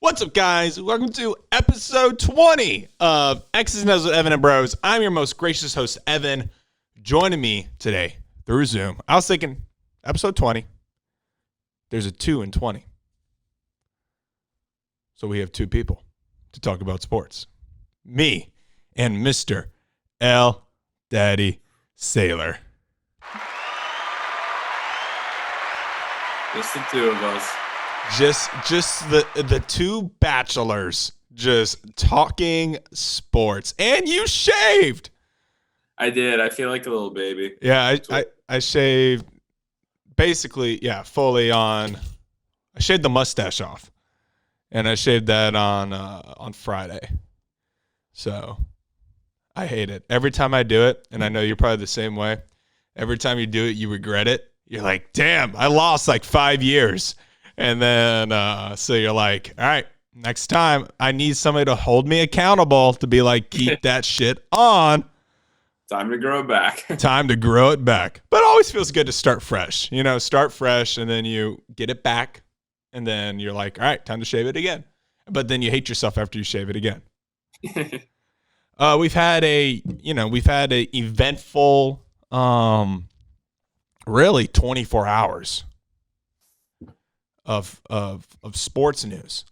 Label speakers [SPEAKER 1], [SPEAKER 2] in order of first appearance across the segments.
[SPEAKER 1] What's up, guys? Welcome to episode 20 of X's and O's with Evan and Bros. I'm your most gracious host, Evan. Joining me today through Zoom. I was thinking, episode 20, there's a 2 in 20. So we have two people to talk about sports. Me and Mr. L. Daddy Sailor.
[SPEAKER 2] Just the two of us.
[SPEAKER 1] Just the two bachelors just talking sports. And you shaved.
[SPEAKER 2] I did. I feel like a little baby.
[SPEAKER 1] Yeah, I shaved basically, fully on. I shaved the mustache off. And I shaved that on Friday. So I hate it. Every time I do it, and I know you're probably the same way, every time you do it, you regret it. You're like, damn, I lost like 5 years. And then, so you're like, all right, next time I need somebody to hold me accountable to be like, keep that shit on.
[SPEAKER 2] Time to grow it back.
[SPEAKER 1] Time to grow it back. But it always feels good to start fresh. You know, start fresh and then you get it back. And then you're like, all right, time to shave it again. But then you hate yourself after you shave it again. We've had a eventful, really 24 hours of sports news.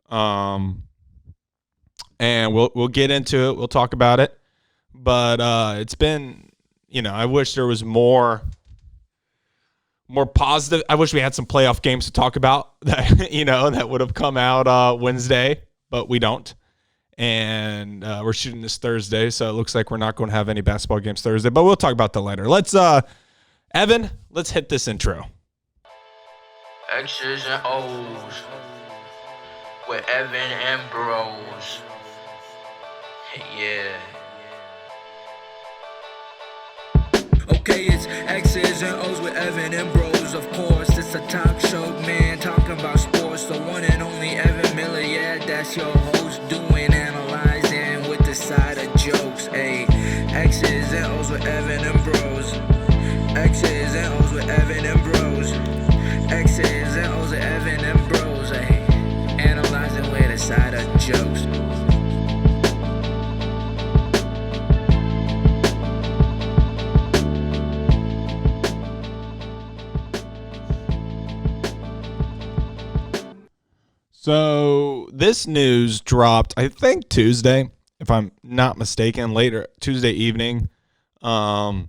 [SPEAKER 1] And we'll get into it. We'll talk about it. But it's been, I wish there was more positive. I wish we had some playoff games to talk about that, that would have come out Wednesday, but we don't. And we're shooting this Thursday, so it looks like we're not going to have any basketball games Thursday, but we'll talk about that later. Let's Evan, let's hit this intro.
[SPEAKER 3] X's and O's with Evan and Bros. Yeah. Okay, it's X's and O's with Evan and Bros. Of course, it's a talk show, man, talking about sports. The one and only Evan Miller, yeah, that's your host, doing analyzing with the side of jokes. Hey, X's and O's with Evan and Bros. X's and O's with Evan and Bros. X's and O's with Evan and Bros. Hey, analyzing with the side of jokes.
[SPEAKER 1] So this news dropped, I think Tuesday, if I'm not mistaken, later Tuesday evening, that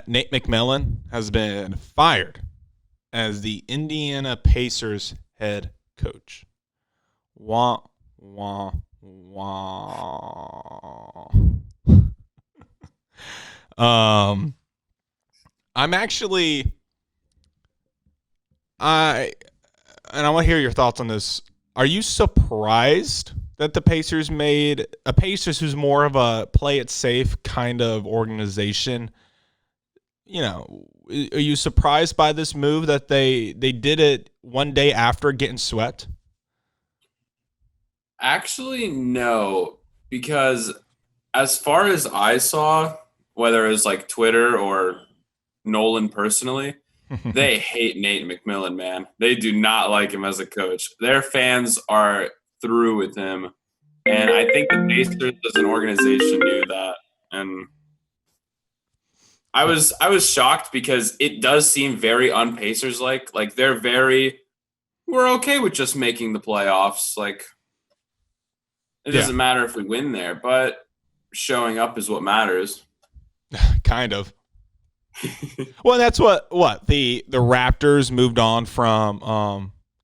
[SPEAKER 1] Nate McMillan has been fired as the Indiana Pacers head coach. Wah, wah, wah. I'm actually, I want to hear your thoughts on this. Are you surprised that the Pacers made a Pacers who's more of a play it safe kind of organization? Are you surprised by this move that they did it one day after getting swept?
[SPEAKER 2] Actually, no, because as far as I saw, whether it was like Twitter or Nolan personally, they hate Nate McMillan, man. They do not like him as a coach. Their fans are through with him. And I think the Pacers as an organization knew that. And I was shocked because it does seem very un-Pacers-like. Like, we're okay with just making the playoffs. Like, it doesn't matter if we win there, but showing up is what matters.
[SPEAKER 1] Kind of. Well, that's what the Raptors moved on from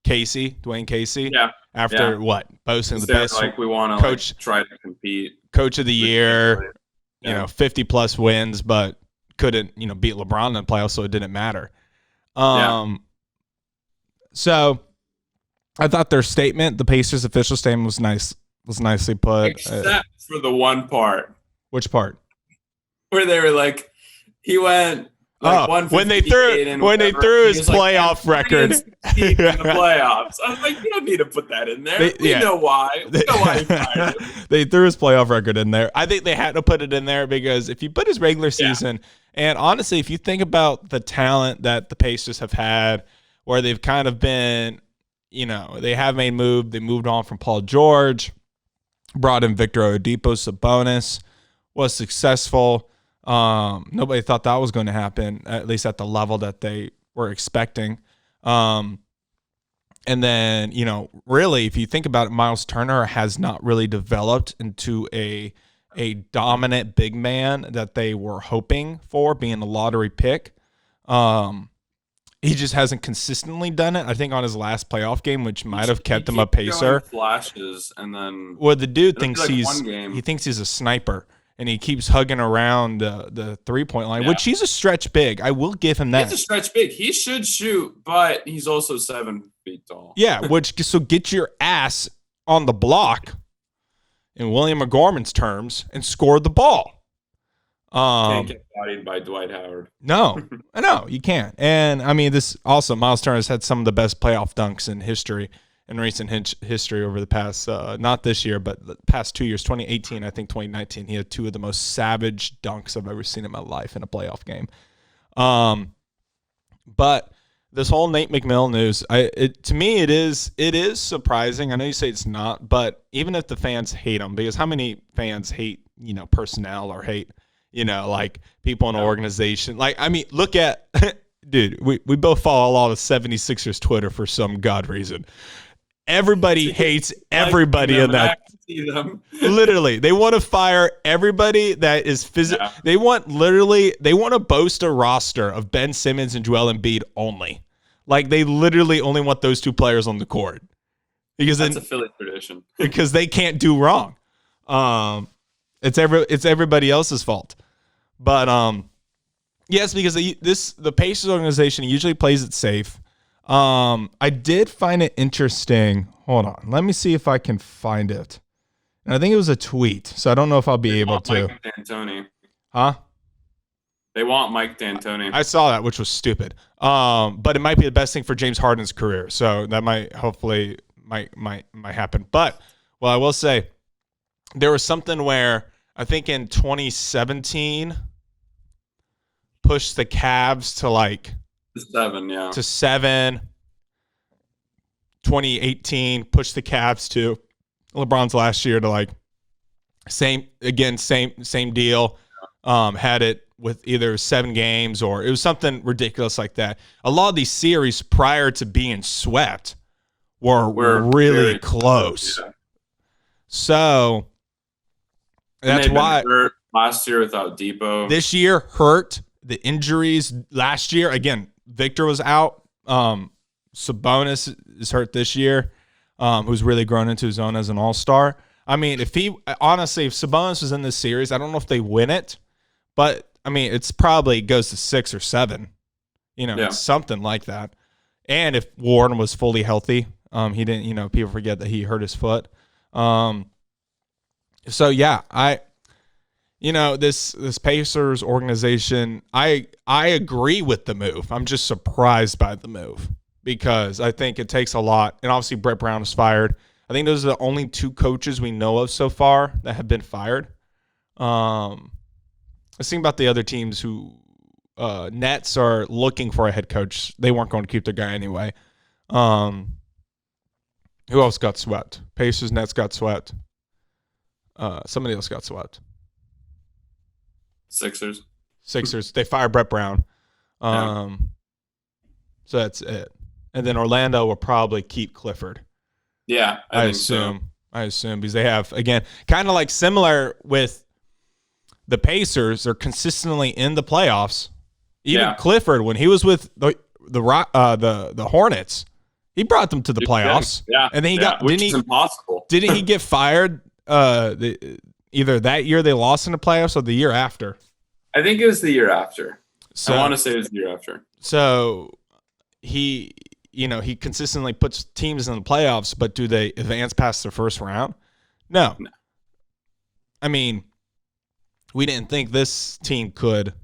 [SPEAKER 1] Dwayne Casey.
[SPEAKER 2] Yeah.
[SPEAKER 1] After boasting the best,
[SPEAKER 2] like we want to
[SPEAKER 1] coach,
[SPEAKER 2] try to compete,
[SPEAKER 1] coach of the year, 50 plus wins, but couldn't beat LeBron in the playoffs, so it didn't matter. So I thought their statement, the Pacers' official statement, was nicely put.
[SPEAKER 2] Except for the one part.
[SPEAKER 1] Which part?
[SPEAKER 2] Where they were like, he went
[SPEAKER 1] when they threw his playoff record
[SPEAKER 2] in the playoffs. I was like, you don't need to put that in there. We know why. We know why he fired him.
[SPEAKER 1] They threw his playoff record in there. I think they had to put it in there because if you put his regular season, and honestly, if you think about the talent that the Pacers have had, where they've kind of been they have made move. They moved on from Paul George, brought in Victor Oladipo. Sabonis was successful. Nobody thought that was going to happen, at least at the level that they were expecting. And then, really, if you think about it, Miles Turner has not really developed into a dominant big man that they were hoping for, being a lottery pick. He just hasn't consistently done it. I think on his last playoff game, which might have kept him a pacer.
[SPEAKER 2] Flashes and then
[SPEAKER 1] the dude thinks he thinks he's a sniper, and he keeps hugging around the 3-point line, which he's a stretch big. I will give him that.
[SPEAKER 2] He's a stretch big. He should shoot, but he's also 7 feet tall.
[SPEAKER 1] Yeah, so get your ass on the block, in William McGorman's terms, and score the ball.
[SPEAKER 2] Can't get bodied by Dwight Howard.
[SPEAKER 1] No, you can't. And I mean, this also, Miles Turner has had some of the best playoff dunks in recent history over the past, not this year, but the past 2 years, 2018, I think 2019. He had 2 of the most savage dunks I've ever seen in my life in a playoff game. But this whole Nate McMillan news, to me, it is surprising. I know you say it's not, but even if the fans hate him, because how many fans hate, personnel or hate, like people in an organization? Like, I mean, look at, dude, we both follow all of 76ers Twitter for some God reason. Everybody hates everybody in that. Literally, they want to fire everybody that is physical. Yeah. They want to boast a roster of Ben Simmons and Joel Embiid only. Like, they literally only want those 2 players on the court. Because
[SPEAKER 2] that's a Philly tradition.
[SPEAKER 1] Because they can't do wrong. It's everybody else's fault. But yes, because the Pacers organization usually plays it safe. I did find it interesting. Hold on, let me see if I can find it. And I think it was a tweet, so I don't know if I'll be able to.
[SPEAKER 2] Mike D'Antoni.
[SPEAKER 1] Huh?
[SPEAKER 2] They want Mike D'Antoni.
[SPEAKER 1] I saw that, which was stupid. But it might be the best thing for James Harden's career, so that might happen. But I will say, there was something where I think in 2017 pushed the Cavs to like
[SPEAKER 2] 7, yeah.
[SPEAKER 1] To 7. 2018 pushed the Cavs to LeBron's last year to like same deal. Had it with either 7 games or it was something ridiculous like that. A lot of these series prior to being swept were really close. Yeah. So that's why
[SPEAKER 2] hurt last year without Depot.
[SPEAKER 1] This year hurt. The injuries last year, again, Victor was out. Sabonis is hurt this year, who's really grown into his own as an all-star. I mean, if Sabonis was in this series, I don't know if they win it, but I mean, it's probably goes to 6 or 7, It's something like that. And if Warren was fully healthy, he didn't, people forget that he hurt his foot. So yeah, this Pacers organization, I agree with the move. I'm just surprised by the move because I think it takes a lot. And obviously Brett Brown was fired. I think those are the only 2 coaches we know of so far that have been fired. Let's think about the other teams who Nets are looking for a head coach. They weren't going to keep their guy anyway. Who else got swept? Pacers, Nets got swept. Somebody else got swept.
[SPEAKER 2] Sixers.
[SPEAKER 1] They fired Brett Brown. So that's it. And then Orlando will probably keep Clifford.
[SPEAKER 2] Yeah, I
[SPEAKER 1] assume because they have, again, kind of like similar with the Pacers. They're consistently in the playoffs. Even Clifford, when he was with the Hornets, he brought them to the playoffs.
[SPEAKER 2] Yeah,
[SPEAKER 1] and then
[SPEAKER 2] impossible.
[SPEAKER 1] Didn't he get fired? Either that year they lost in the playoffs or the year after.
[SPEAKER 2] I think it was the year after.
[SPEAKER 1] So,
[SPEAKER 2] I want to say it was the year after.
[SPEAKER 1] So he consistently puts teams in the playoffs, but do they advance past the first round? No. I mean, we didn't think this team could.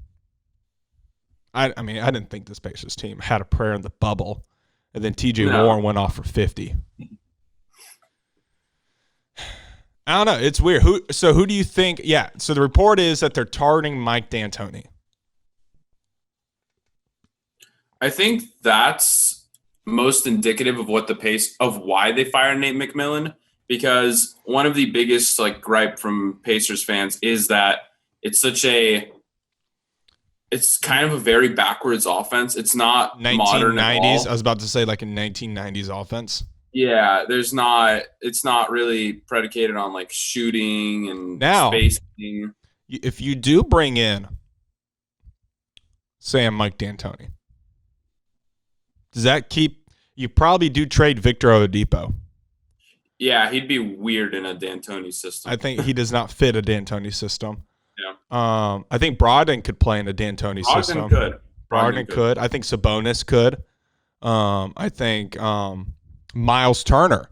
[SPEAKER 1] I didn't think this Pacers team had a prayer in the bubble, and then T.J. Warren went off for 50. I don't know. It's weird. Who do you think? Yeah. So the report is that they're targeting Mike D'Antoni.
[SPEAKER 2] I think that's most indicative of what the pace of why they fired Nate McMillan, because one of the biggest like gripe from Pacers fans is that it's kind of a very backwards offense. It's not modern at
[SPEAKER 1] 1990s.
[SPEAKER 2] all.
[SPEAKER 1] I was about to say like a 1990s offense.
[SPEAKER 2] Yeah, it's not really predicated on like shooting and
[SPEAKER 1] Now,
[SPEAKER 2] spacing.
[SPEAKER 1] if you do bring in, say, a Mike D'Antoni, does that keep? You probably do trade Victor Oladipo.
[SPEAKER 2] Yeah, he'd be weird in a D'Antoni system.
[SPEAKER 1] I think he does not fit a D'Antoni system.
[SPEAKER 2] Yeah.
[SPEAKER 1] I think Brogdon could play in a D'Antoni system. Brogdon could. I think Sabonis could. I think Miles Turner.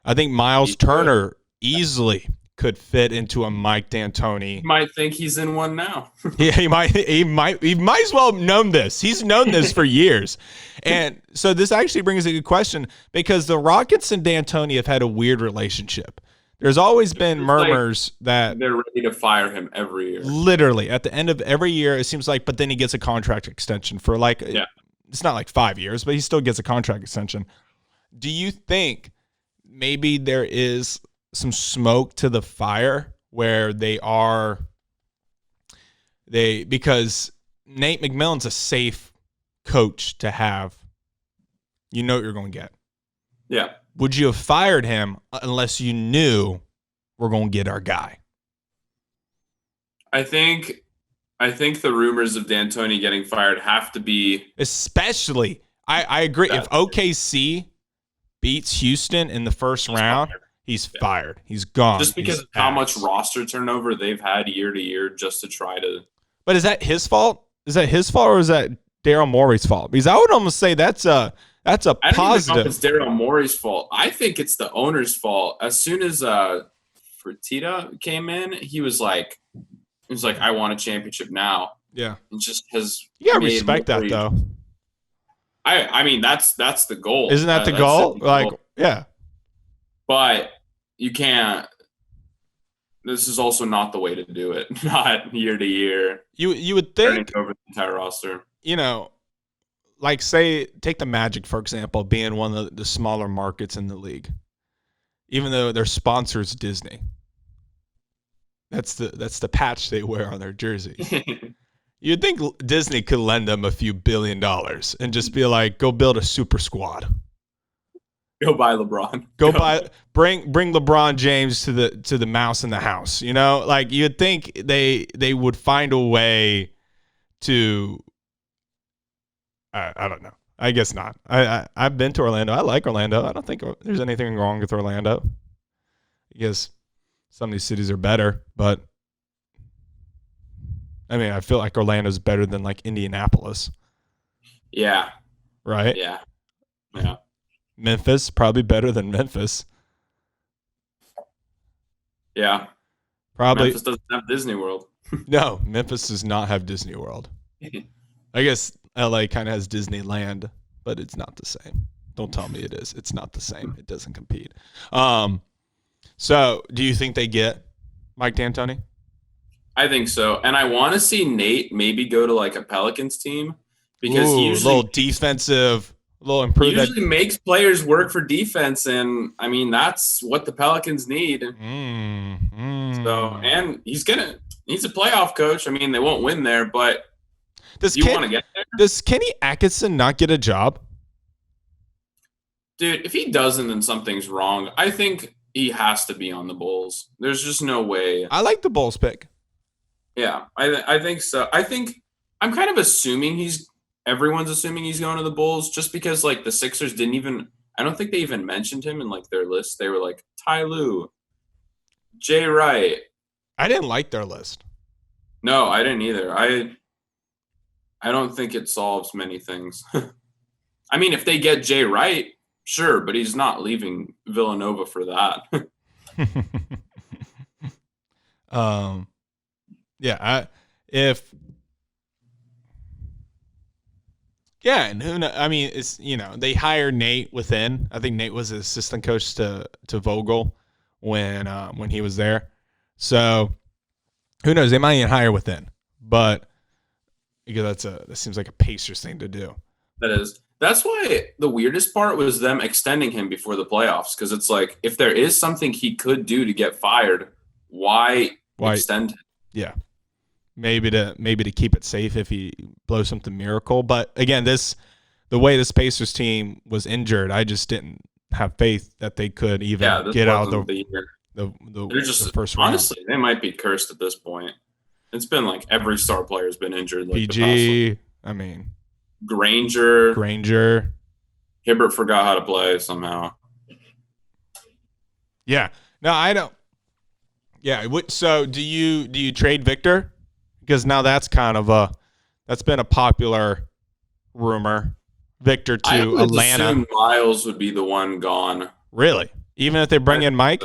[SPEAKER 1] I think Miles Turner easily could fit into a Mike D'Antoni.
[SPEAKER 2] You might think he's in one now.
[SPEAKER 1] Yeah, he might as well have known this. He's known this for years. And so this actually brings a good question, because the Rockets and D'Antoni have had a weird relationship. There's always been murmurs that
[SPEAKER 2] they're ready to fire him every year.
[SPEAKER 1] Literally at the end of every year, it seems like, but then he gets a contract extension for it's not like 5 years, but he still gets a contract extension. Do you think maybe there is some smoke to the fire where because Nate McMillan's a safe coach to have? You know what you're going to get.
[SPEAKER 2] Yeah.
[SPEAKER 1] Would you have fired him unless you knew we're going to get our guy?
[SPEAKER 2] I think the rumors of D'Antoni getting fired have to be,
[SPEAKER 1] especially, I agree. If OKC beats Houston in the first round, he's fired. He's gone.
[SPEAKER 2] Just because of how much roster turnover they've had year to year just to try to.
[SPEAKER 1] But is that his fault? Is that his fault, or is that Daryl Morey's fault? Because I would almost say that's a positive.
[SPEAKER 2] I don't even know if it's Daryl Morey's fault. I think it's the owner's fault. As soon as Fertitta came in, he was like, I want a championship now.
[SPEAKER 1] Yeah.
[SPEAKER 2] And just has.
[SPEAKER 1] You gotta respect that, though.
[SPEAKER 2] I mean, that's the goal.
[SPEAKER 1] Isn't that the goal? Like, yeah.
[SPEAKER 2] But you can't. This is also not the way to do it. Not year to year.
[SPEAKER 1] You would think
[SPEAKER 2] over the entire roster.
[SPEAKER 1] You know, like, say, take the Magic, for example, being one of the smaller markets in the league, even though their sponsor's Disney. That's the patch they wear on their jersey. You'd think Disney could lend them a few $1 billion and just be like, go build a super squad.
[SPEAKER 2] Go buy LeBron.
[SPEAKER 1] Bring LeBron James to the mouse in the house. You know, like, you'd think they would find a way to. I don't know. I guess not. I've been to Orlando. I like Orlando. I don't think there's anything wrong with Orlando. I guess some of these cities are better, but I mean, I feel like Orlando's better than like Indianapolis.
[SPEAKER 2] Yeah.
[SPEAKER 1] Right?
[SPEAKER 2] Yeah.
[SPEAKER 1] Memphis, probably better than Memphis.
[SPEAKER 2] Yeah.
[SPEAKER 1] Probably.
[SPEAKER 2] Memphis doesn't have Disney World.
[SPEAKER 1] No, Memphis does not have Disney World. I guess LA kind of has Disneyland, but it's not the same. Don't tell me it is. It's not the same. It doesn't compete. So do you think they get Mike D'Antoni?
[SPEAKER 2] I think so. And I want to see Nate maybe go to like a Pelicans team, because he usually,
[SPEAKER 1] little defensive, little improvement.
[SPEAKER 2] He usually makes players work for defense, and I mean that's what the Pelicans need. So, and he's a playoff coach. I mean, they won't win there, but want to get there?
[SPEAKER 1] Does Kenny Atkinson not get a job?
[SPEAKER 2] Dude, if he doesn't, then something's wrong. I think he has to be on the Bulls. There's just no way.
[SPEAKER 1] I like the Bulls pick.
[SPEAKER 2] Yeah, I think so. I think I'm kind of assuming everyone's assuming he's going to the Bulls, just because like the Sixers I don't think they even mentioned him in like their list. They were like Ty Lue, Jay Wright.
[SPEAKER 1] I didn't like their list.
[SPEAKER 2] No, I didn't either. I don't think it solves many things. I mean, if they get Jay Wright, sure, but he's not leaving Villanova for that.
[SPEAKER 1] Yeah, and who knows? I mean, it's, they hired Nate within. I think Nate was the assistant coach to Vogel when he was there. So who knows? They might even hire within, but because that seems like a Pacers thing to do.
[SPEAKER 2] That is. That's why the weirdest part was them extending him before the playoffs, because it's like if there is something he could do to get fired, why extend him?
[SPEAKER 1] Yeah. Maybe to keep it safe if he blows something miracle. But again, the way this Pacers team was injured, I just didn't have faith that they could even get out of the first round.
[SPEAKER 2] Honestly, they might be cursed at this point. It's been like every star player's been injured. Like
[SPEAKER 1] PG, Granger.
[SPEAKER 2] Hibbert forgot how to play somehow.
[SPEAKER 1] Yeah. No, I don't. Yeah. So do you trade Victor? Because now that's been a popular rumor. Victor to Atlanta.
[SPEAKER 2] Assume Miles would be the one gone.
[SPEAKER 1] Really? Even if they bring in Mike?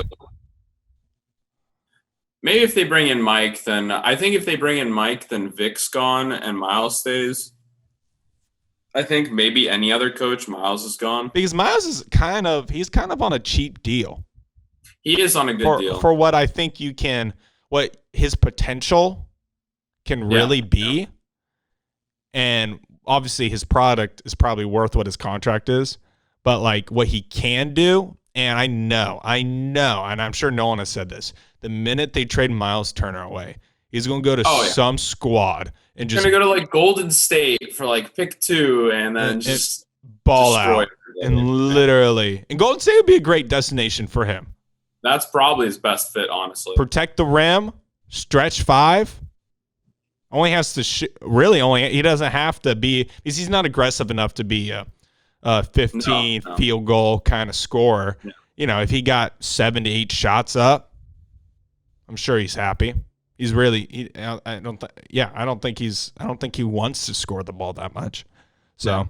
[SPEAKER 2] Maybe if they bring in Mike, then I think if they bring in Mike, then Vic's gone and Miles stays. I think maybe any other coach, Miles is gone.
[SPEAKER 1] Because Miles is kind of on a cheap deal.
[SPEAKER 2] He is on a good deal.
[SPEAKER 1] For what I think what his potential can really be. Yeah. And obviously his product is probably worth what his contract is. But like what he can do, and I know, and I'm sure Nolan has said this, the minute they trade Miles Turner away, he's going to go to some squad and just
[SPEAKER 2] going to go to like Golden State for like pick 2 and then just
[SPEAKER 1] ball out. And literally, and Golden State would be a great destination for him.
[SPEAKER 2] That's probably his best fit, honestly.
[SPEAKER 1] Protect the rim, stretch 5. Only has to he doesn't have to be, because he's not aggressive enough to be a 15 field goal kind of scorer. Yeah. You know, if he got 7 to 8 shots up, I'm sure he's happy. He's really, I don't think he wants to score the ball that much. So,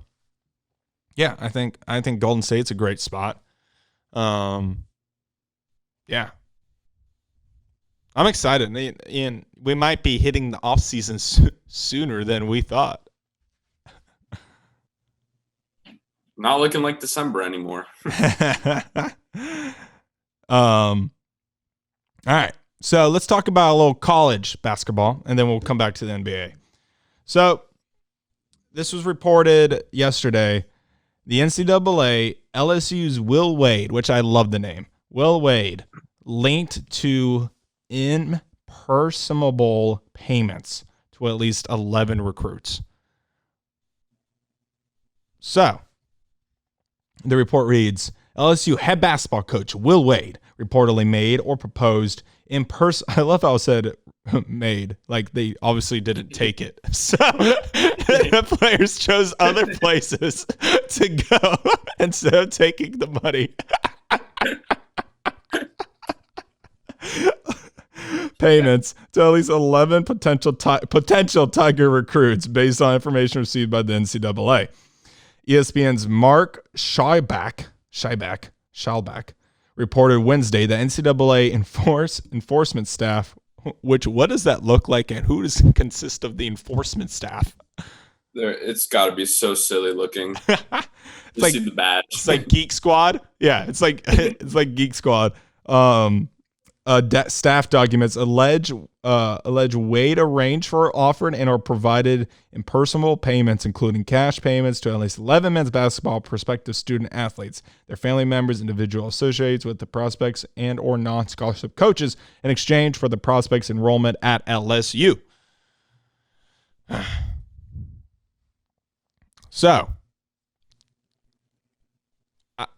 [SPEAKER 1] yeah, I think Golden State's a great spot. Yeah. I'm excited. And we might be hitting the offseason sooner than we thought.
[SPEAKER 2] Not looking like December anymore.
[SPEAKER 1] All right. So let's talk about a little college basketball, and then we'll come back to the NBA. So this was reported yesterday. The NCAA, LSU's Will Wade, which I love the name, Will Wade, linked to impersonable payments to at least 11 recruits. So the report reads, LSU head basketball coach Will Wade reportedly made or proposed I love how it said made, like they obviously didn't take it. So the players chose other places to go instead of taking the money. Payments to at least 11 potential Tiger recruits based on information received by the NCAA. ESPN's Mark Scheibach reported Wednesday that NCAA enforcement staff, which what does that look like and who does it consist of the enforcement staff?
[SPEAKER 2] It's got to be so silly looking. See the badge.
[SPEAKER 1] It's like Geek Squad. Yeah, it's like Geek Squad. Staff documents allege Wade arranged for, offered, and or provided impersonal payments, including cash payments to at least 11 men's basketball prospective student athletes, their family members, individual associates with the prospects, and or non-scholarship coaches in exchange for the prospects' enrollment at LSU. So,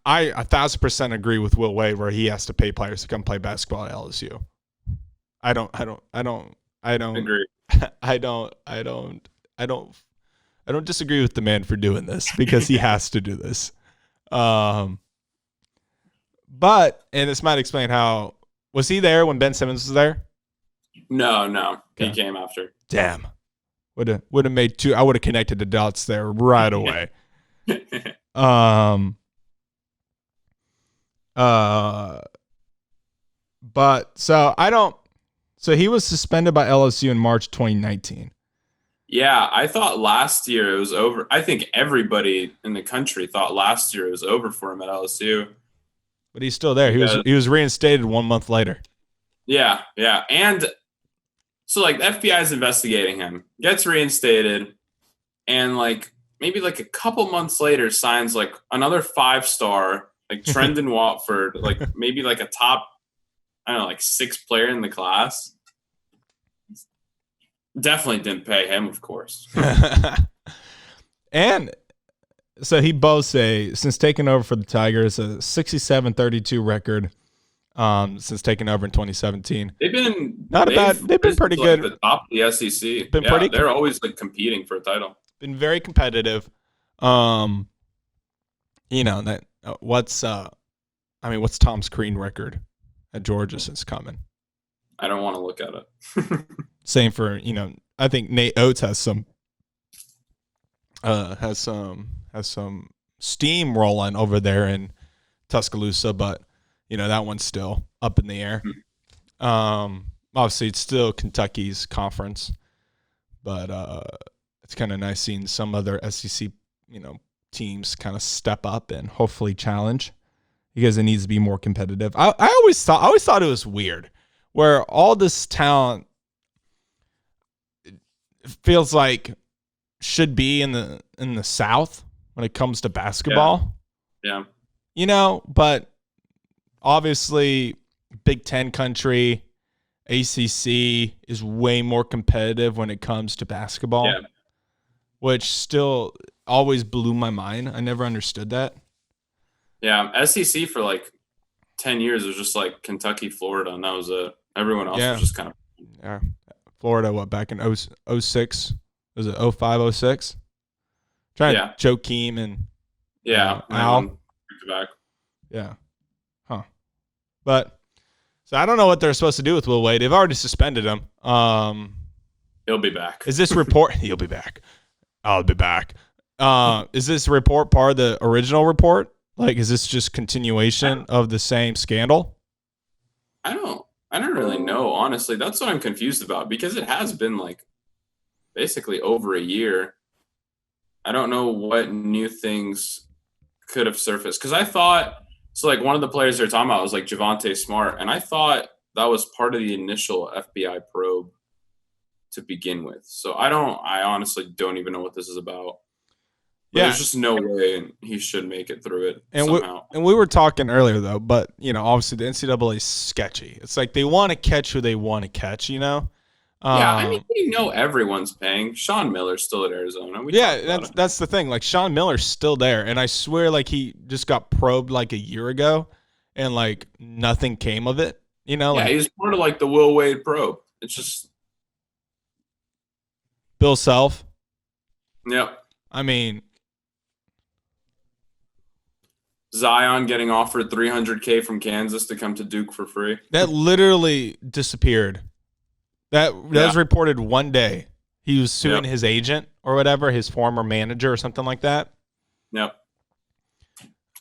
[SPEAKER 1] I 1,000% agree with Will Wade where he has to pay players to come play basketball at LSU. I don't
[SPEAKER 2] agree.
[SPEAKER 1] I don't disagree with the man for doing this because he has to do this. But and this might explain how, was he there when Ben Simmons was there?
[SPEAKER 2] No, he came after.
[SPEAKER 1] Damn, would have made two. I would have connected the dots there right away. But so he was suspended by LSU in March 2019.
[SPEAKER 2] Yeah, I thought last year it was over. I think everybody in the country thought last year it was over for him at LSU.
[SPEAKER 1] But he's still there. He was reinstated 1 month later.
[SPEAKER 2] Yeah. And so like the FBI is investigating him, gets reinstated, and like maybe like a couple months later signs like another 5-star, like Trendon Watford, like maybe like a top, I don't know, like 6th player in the class. Definitely didn't pay him, of course.
[SPEAKER 1] And so he boasts since taking over for the Tigers, a 67-32 record since taking over in 2017.
[SPEAKER 2] They've been
[SPEAKER 1] They've been pretty good.
[SPEAKER 2] The top of the SEC. They're always like competing for a title.
[SPEAKER 1] Been very competitive. What's Tom's Crean record at Georgia since coming?
[SPEAKER 2] I don't want to look at it.
[SPEAKER 1] Same for, I think Nate Oates has some steam rolling over there in Tuscaloosa, but that one's still up in the air. Obviously it's still Kentucky's conference, but it's kind of nice seeing some other SEC teams kind of step up and hopefully challenge, because it needs to be more competitive. I always thought it was weird where all this talent feels like should be in the South when it comes to basketball.
[SPEAKER 2] Yeah.
[SPEAKER 1] But obviously Big Ten country, ACC is way more competitive when it comes to basketball, which still always blew my mind. I never understood that.
[SPEAKER 2] Yeah, SEC for like 10 years was just like Kentucky, Florida, and that was it. Everyone else was just kind of...
[SPEAKER 1] Yeah. Florida, back in 06? Was it 05, 06? Joakim and Al.
[SPEAKER 2] Back.
[SPEAKER 1] Yeah. Huh. But, so I don't know what they're supposed to do with Will Wade. They've already suspended him.
[SPEAKER 2] He'll be back.
[SPEAKER 1] Is this report? He'll be back. I'll be back. Is this report part of the original report? Like, is this just continuation of the same scandal?
[SPEAKER 2] I don't really know, honestly. That's what I'm confused about, because it has been like basically over a year. I don't know what new things could have surfaced, because I thought, so like one of the players they're talking about was like Javonte Smart, and I thought that was part of the initial FBI probe to begin with. So I honestly don't even know what this is about. But there's just no way he should make it through it somehow.
[SPEAKER 1] We were talking earlier, though, but, obviously the NCAA is sketchy. It's like they want to catch who they want to catch,
[SPEAKER 2] Yeah, everyone's paying. Sean Miller's still at Arizona.
[SPEAKER 1] That's the thing. Like, Sean Miller's still there, and I swear, like, he just got probed like a year ago, and, like, nothing came of it,
[SPEAKER 2] he's part of, like, the Will Wade probe. It's just...
[SPEAKER 1] Bill Self.
[SPEAKER 2] Yep.
[SPEAKER 1] I mean...
[SPEAKER 2] Zion getting offered $300K from Kansas to come to Duke for free.
[SPEAKER 1] That literally disappeared. That was reported one day. He was suing his agent or whatever, his former manager or something like that.
[SPEAKER 2] Yep.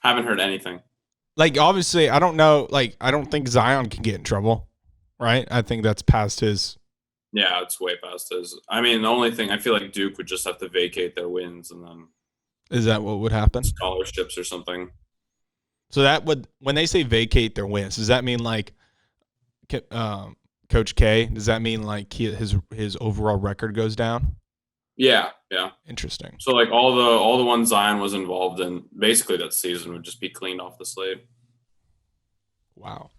[SPEAKER 2] Haven't heard anything.
[SPEAKER 1] Like, obviously, I don't know. Like, I don't think Zion can get in trouble, right? I think that's past his.
[SPEAKER 2] Yeah, it's way past his. I mean, the only thing, I feel like Duke would just have to vacate their wins and then.
[SPEAKER 1] Is that what would happen?
[SPEAKER 2] Scholarships or something.
[SPEAKER 1] So that would, when they say vacate their wins, does that mean like Coach K? Does that mean like his overall record goes down?
[SPEAKER 2] Yeah.
[SPEAKER 1] Interesting.
[SPEAKER 2] So like all the ones Zion was involved in, basically that season would just be cleaned off the slate.
[SPEAKER 1] Wow.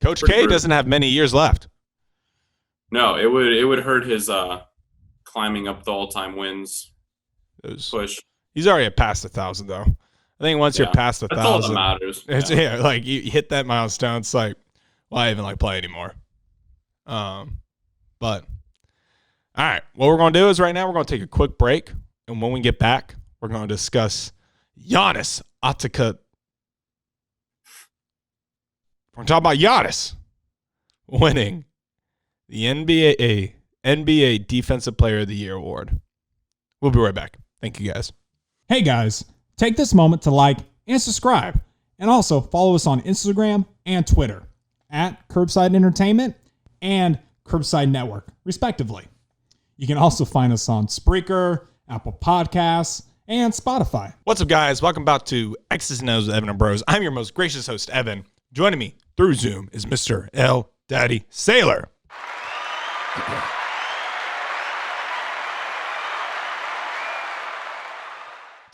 [SPEAKER 1] Coach K doesn't have many years left.
[SPEAKER 2] No, it would hurt his climbing up the all-time wins push.
[SPEAKER 1] He's already past 1,000 though. I think once you're past 1,000,
[SPEAKER 2] that's all that matters.
[SPEAKER 1] It's, like you hit that milestone. It's like, why even like play anymore? But all right, what we're gonna do is right now we're gonna take a quick break, and when we get back, we're gonna discuss Giannis Antetokounmpo. We're talking about Giannis winning the NBA Defensive Player of the Year award. We'll be right back. Thank you, guys.
[SPEAKER 4] Hey, guys. Take this moment to like and subscribe, and also follow us on Instagram and Twitter at Curbside Entertainment and Curbside Network, respectively. You can also find us on Spreaker, Apple Podcasts, and Spotify.
[SPEAKER 1] What's up, guys? Welcome back to X's and O's with Evan and Bros. I'm your most gracious host, Evan. Joining me through Zoom is Mr. L. Daddy Sailor.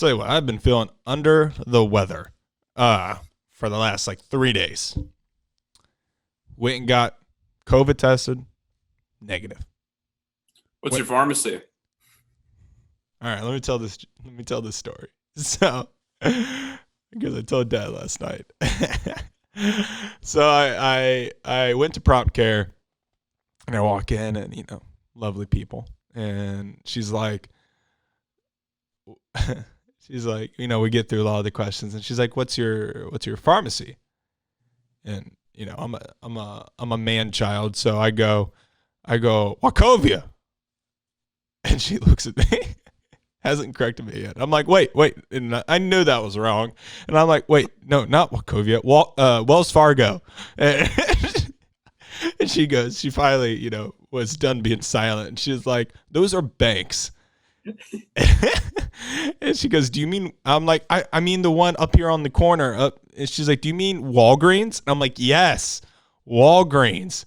[SPEAKER 1] Tell you what, I've been feeling under the weather for the last 3 days. Went and got COVID tested, negative.
[SPEAKER 2] What's your pharmacy?
[SPEAKER 1] All right, let me tell this story. So, because I told Dad last night. So I went to prompt care, and I walk in, and lovely people, and she's like, we get through a lot of the questions, and she's like, what's your pharmacy? And I'm a man child, so I go Wachovia, and she looks at me, hasn't corrected me yet. I'm like, wait, and I knew that was wrong, and I'm like, wait, no, not Wachovia, Wells Fargo, and she finally was done being silent, and she's like, those are banks. And she goes, do you mean, I'm like, I mean the one up here on the corner. And she's like, do you mean Walgreens? And I'm like, yes, Walgreens.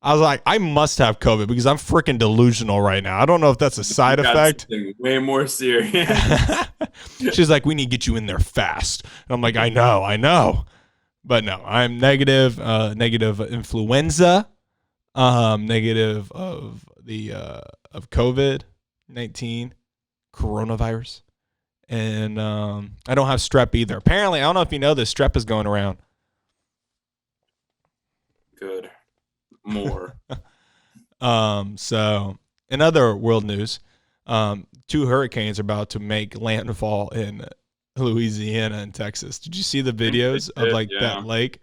[SPEAKER 1] I was like, I must have COVID because I'm freaking delusional right now. I don't know if that's a side effect.
[SPEAKER 2] Way more serious.
[SPEAKER 1] She's like, we need to get you in there fast. And I'm like, I know. But no, I'm negative influenza, negative of COVID-19, coronavirus. And I don't have strep either. Apparently, I don't know if you know this, strep is going around.
[SPEAKER 2] Good. More.
[SPEAKER 1] So in other world news, 2 hurricanes are about to make landfall in Louisiana and Texas. Did you see the videos of that lake?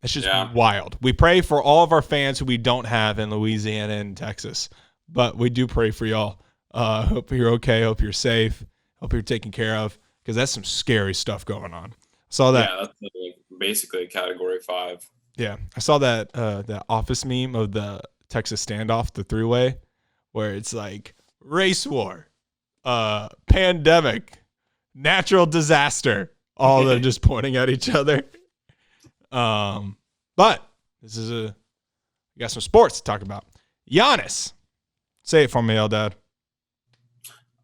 [SPEAKER 1] It's just wild. We pray for all of our fans who we don't have in Louisiana and Texas, but we do pray for y'all. Hope you're okay. Hope you're safe. Hope you're taken care of, because that's some scary stuff going on. Saw that.
[SPEAKER 2] Yeah, that's basically a Category 5.
[SPEAKER 1] Yeah, I saw that Office meme of the Texas standoff, the 3-way, where it's like race war, pandemic, natural disaster. All of them just pointing at each other. But this is we got some sports to talk about. Giannis, say it for me, Eldad.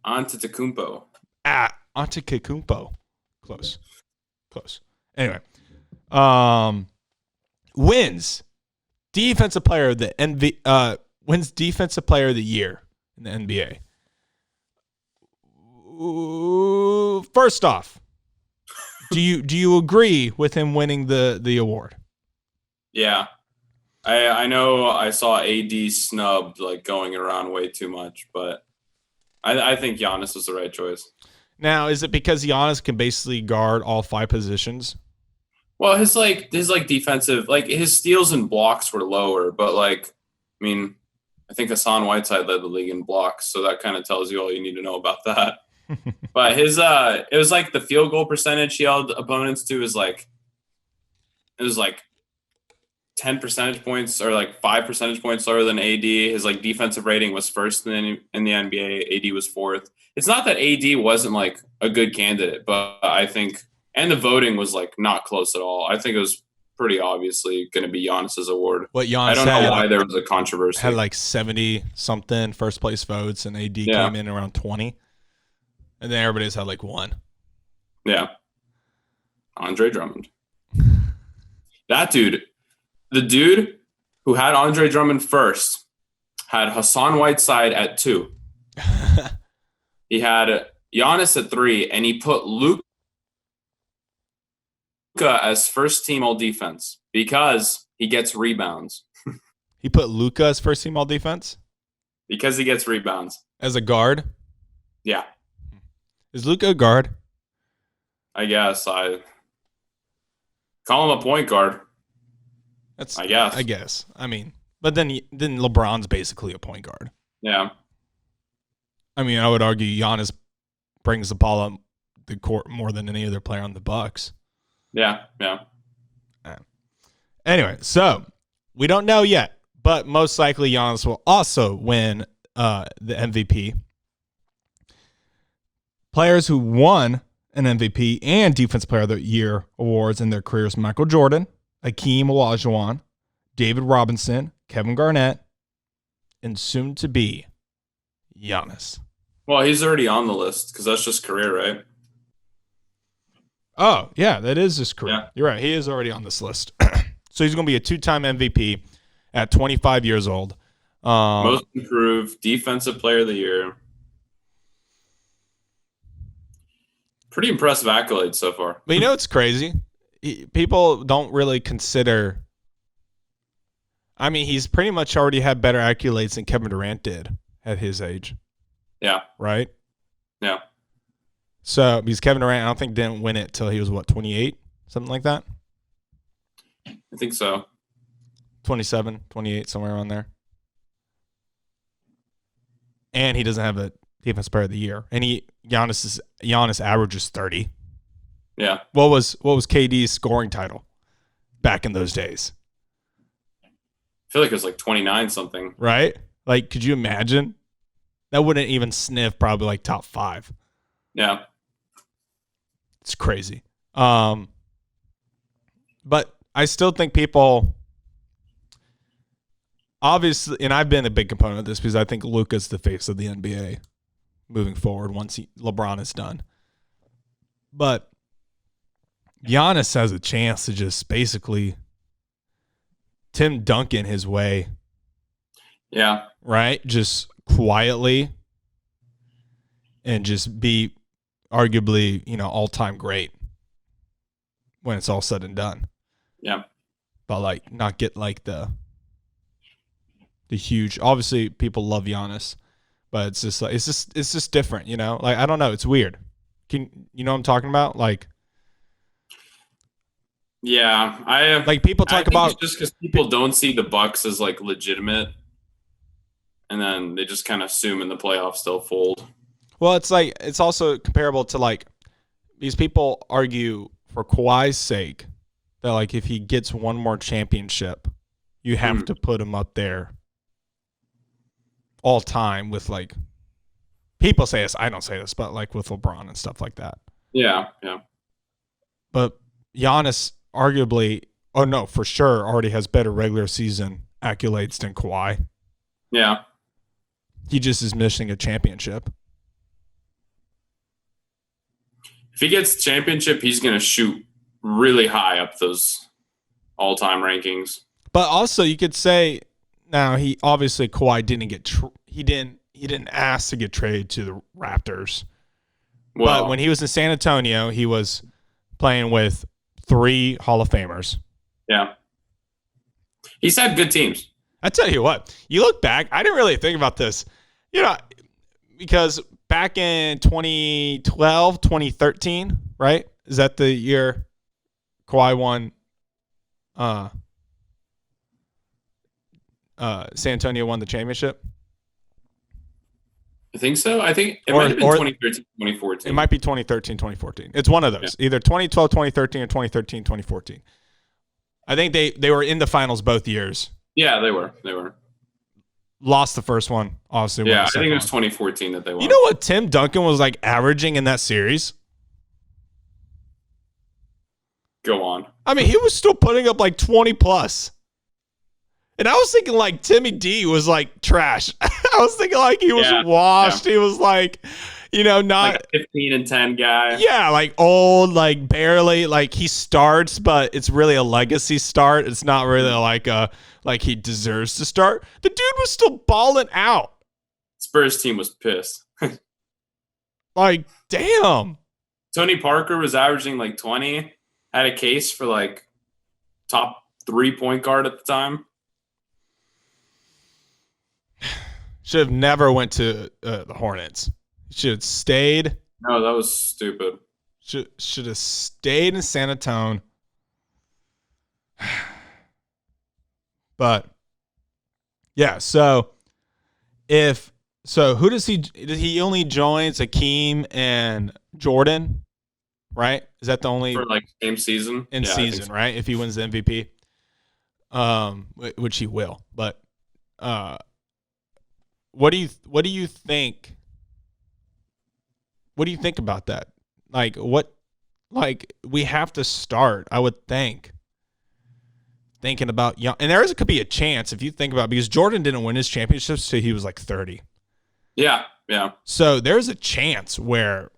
[SPEAKER 2] Antetokounmpo.
[SPEAKER 1] Antetokounmpo. Close. Anyway, wins defensive player of the wins defensive player of the year in the NBA. Ooh, first off, do you agree with him winning the award?
[SPEAKER 2] Yeah. I know I saw AD snubbed going around way too much, but I think Giannis was the right choice.
[SPEAKER 1] Now, is it because Giannis can basically guard all 5 positions?
[SPEAKER 2] Well, his defensive, his steals and blocks were lower, but I think Hassan Whiteside led the league in blocks, so that kind of tells you all you need to know about that. But his it was the field goal percentage he held opponents to is it was 10 percentage points or 5 percentage points lower than AD. His defensive rating was first in the NBA. AD was 4th. It's not that AD wasn't a good candidate, but I think, and the voting was not close at all. I think it was pretty obviously going to be Giannis's award.
[SPEAKER 1] What Giannis
[SPEAKER 2] I don't know why there was a controversy.
[SPEAKER 1] Had 70 something first place votes, and AD came in around 20, and then everybody's had 1.
[SPEAKER 2] Yeah, Andre Drummond. That dude. The dude who had Andre Drummond first had Hassan Whiteside at 2. He had Giannis at 3, and he put Luka as first team all defense because he gets rebounds.
[SPEAKER 1] He put Luka as first team all defense?
[SPEAKER 2] Because he gets rebounds.
[SPEAKER 1] As a guard?
[SPEAKER 2] Yeah.
[SPEAKER 1] Is Luka a guard?
[SPEAKER 2] I guess. I call him a point guard. I guess. I mean, but then LeBron's basically a point guard. Yeah.
[SPEAKER 1] I mean, I would argue Giannis brings the ball up the court more than any other player on the Bucks.
[SPEAKER 2] Yeah.
[SPEAKER 1] Anyway, so we don't know yet, but most likely Giannis will also win the MVP. Players who won an MVP and Defensive Player of the Year awards in their careers: Michael Jordan, Hakeem Olajuwon, David Robinson, Kevin Garnett, and soon to be Giannis.
[SPEAKER 2] Well, he's already on the list because that's just career, right?
[SPEAKER 1] Oh, yeah, that is his career.
[SPEAKER 2] Yeah.
[SPEAKER 1] You're right. He is already on this list. So he's going to be a 2-time MVP at 25 years old.
[SPEAKER 2] Most improved, defensive player of the year. Pretty impressive accolades so far.
[SPEAKER 1] But you know what's crazy? People don't really consider. I mean, he's pretty much already had better accolades than Kevin Durant did at his age.
[SPEAKER 2] Yeah.
[SPEAKER 1] Right?
[SPEAKER 2] Yeah.
[SPEAKER 1] So, because Kevin Durant, I don't think didn't win it till he was, 28? Something like that?
[SPEAKER 2] I think so.
[SPEAKER 1] 27, 28, somewhere around there. And he doesn't have a defense player of the year. And Giannis averages 30.
[SPEAKER 2] Yeah.
[SPEAKER 1] What was KD's scoring title back in those days?
[SPEAKER 2] I feel like it was like 29 something.
[SPEAKER 1] Right? Like, could you imagine? That wouldn't even sniff probably like top 5.
[SPEAKER 2] Yeah.
[SPEAKER 1] It's crazy. But I still think people, obviously, and I've been a big component of this because I think Luka's the face of the NBA moving forward once LeBron is done. But Giannis has a chance to just basically Tim Duncan his way.
[SPEAKER 2] Yeah.
[SPEAKER 1] Right? Just quietly and just be arguably, all-time great when it's all said and done.
[SPEAKER 2] Yeah.
[SPEAKER 1] But like not get like the huge, obviously people love Giannis, but it's just like it's just different, Like I don't know, it's weird. You know what I'm talking about? Like
[SPEAKER 2] yeah,
[SPEAKER 1] like people talk about
[SPEAKER 2] it's just because people don't see the Bucks as like legitimate, and then they just kind of assume in the playoffs they'll fold.
[SPEAKER 1] Well, it's like it's also comparable to like these people argue for Kawhi's sake that like if he gets one more championship, you have to put him up there all time with like people say this, I don't say this, but like with LeBron and stuff like that.
[SPEAKER 2] Yeah, yeah.
[SPEAKER 1] But Giannis arguably, oh no, for sure, already has better regular season accolades than Kawhi.
[SPEAKER 2] Yeah.
[SPEAKER 1] He just is missing a championship.
[SPEAKER 2] If he gets championship, he's going to shoot really high up those all-time rankings.
[SPEAKER 1] But also, you could say now he obviously Kawhi didn't get he didn't ask to get traded to the Raptors.
[SPEAKER 2] Well,
[SPEAKER 1] but when he was in San Antonio, he was playing with 3 Hall of Famers.
[SPEAKER 2] Yeah, he's had good teams.
[SPEAKER 1] I tell you what, you look back, I didn't really think about this, because back in 2012, 2013, right? Is that the year Kawhi won? San Antonio won the championship?
[SPEAKER 2] I think so. I think it might have been 2013, 2014.
[SPEAKER 1] It might be 2013, 2014. It's one of those. Yeah. Either 2012, 2013, or 2013, 2014. I think they were in the finals both years.
[SPEAKER 2] Yeah, they were.
[SPEAKER 1] Lost the first one, obviously.
[SPEAKER 2] Yeah, I think it was 2014 that they won.
[SPEAKER 1] You know what Tim Duncan was like averaging in that series?
[SPEAKER 2] Go on.
[SPEAKER 1] I mean, he was still putting up like 20 plus. And I was thinking like Timmy D was like trash. I was thinking like he was washed. Yeah. He was like, not
[SPEAKER 2] like a 15 and 10 guy.
[SPEAKER 1] Yeah, like old, like barely, like he starts, but it's really a legacy start. It's not really like he deserves to start. The dude was still balling out.
[SPEAKER 2] Spurs team was pissed.
[SPEAKER 1] Like, damn.
[SPEAKER 2] Tony Parker was averaging like 20. Had a case for like top 3 point guard at the time.
[SPEAKER 1] Should have never went to the Hornets. Should have stayed.
[SPEAKER 2] No, that was stupid.
[SPEAKER 1] Should have stayed in San Antonio. But yeah, so who does he only joins Hakeem and Jordan, right? Is that the only
[SPEAKER 2] for like same season?
[SPEAKER 1] In season, so. Right? If he wins the MVP. Which he will. But what do you think? What do you think about that? Like we have to start, I would think, thinking about young, and could be a chance if you think about it, because Jordan didn't win his championships till he was like 30.
[SPEAKER 2] Yeah. Yeah.
[SPEAKER 1] So there's a chance where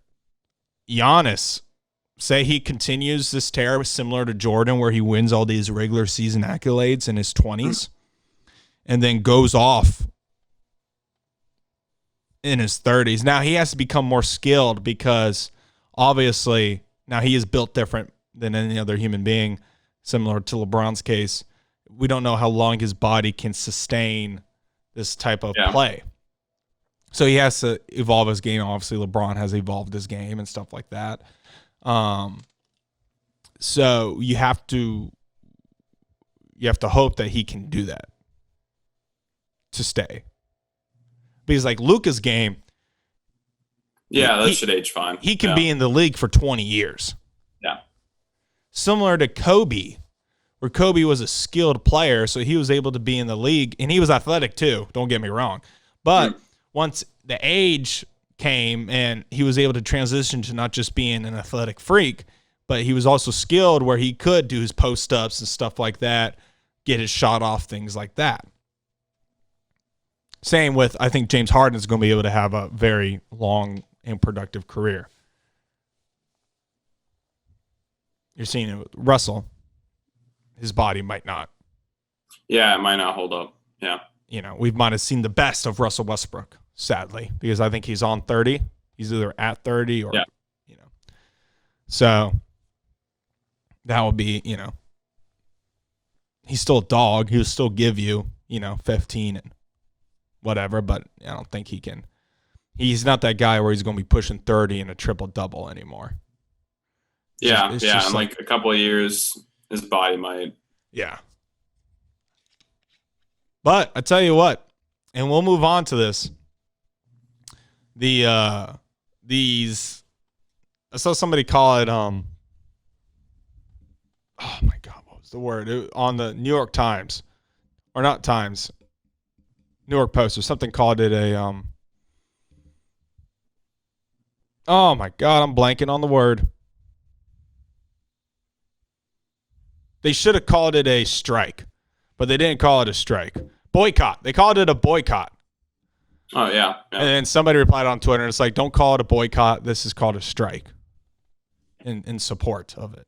[SPEAKER 1] Giannis, say he continues this tear similar to Jordan, where he wins all these regular season accolades in his 20s and then goes off in his 30s. Now he has to become more skilled because obviously now he is built different than any other human being, similar to LeBron's case. We don't know how long his body can sustain this type of play. So he has to evolve his game. Obviously, LeBron has evolved his game and stuff like that. So you have to hope that he can do that to stay. Because like Luka's game,
[SPEAKER 2] that should age fine.
[SPEAKER 1] He can be in the league for 20 years.
[SPEAKER 2] Yeah.
[SPEAKER 1] Similar to Kobe, where Kobe was a skilled player, so he was able to be in the league, and he was athletic too, don't get me wrong. But once the age came and he was able to transition to not just being an athletic freak, but he was also skilled where he could do his post-ups and stuff like that, get his shot off, things like that. Same with, I think James Harden is going to be able to have a very long and productive career. You're seeing it with Russell. His body might not.
[SPEAKER 2] Yeah, it might not hold up. Yeah.
[SPEAKER 1] You know, we might have seen the best of Russell Westbrook, sadly, because I think he's on 30. He's either at 30 or, you know. So that would be, you know, he's still a dog. He'll still give you, 15 and whatever, but I don't think he can. He's not that guy where he's going to be pushing 30 and a triple-double anymore.
[SPEAKER 2] In like a couple of years, his body might. Yeah.
[SPEAKER 1] But I tell you what, and we'll move on to this. I saw somebody call it, oh my God, what was the word? On the New York Times, or not Times, New York Post or something called it a, oh my God, I'm blanking on the word. They should have called it a strike, but they didn't call it a strike. Boycott. They called it a boycott.
[SPEAKER 2] Oh, yeah.
[SPEAKER 1] And then somebody replied on Twitter, and it's like, don't call it a boycott. This is called a strike in support of it.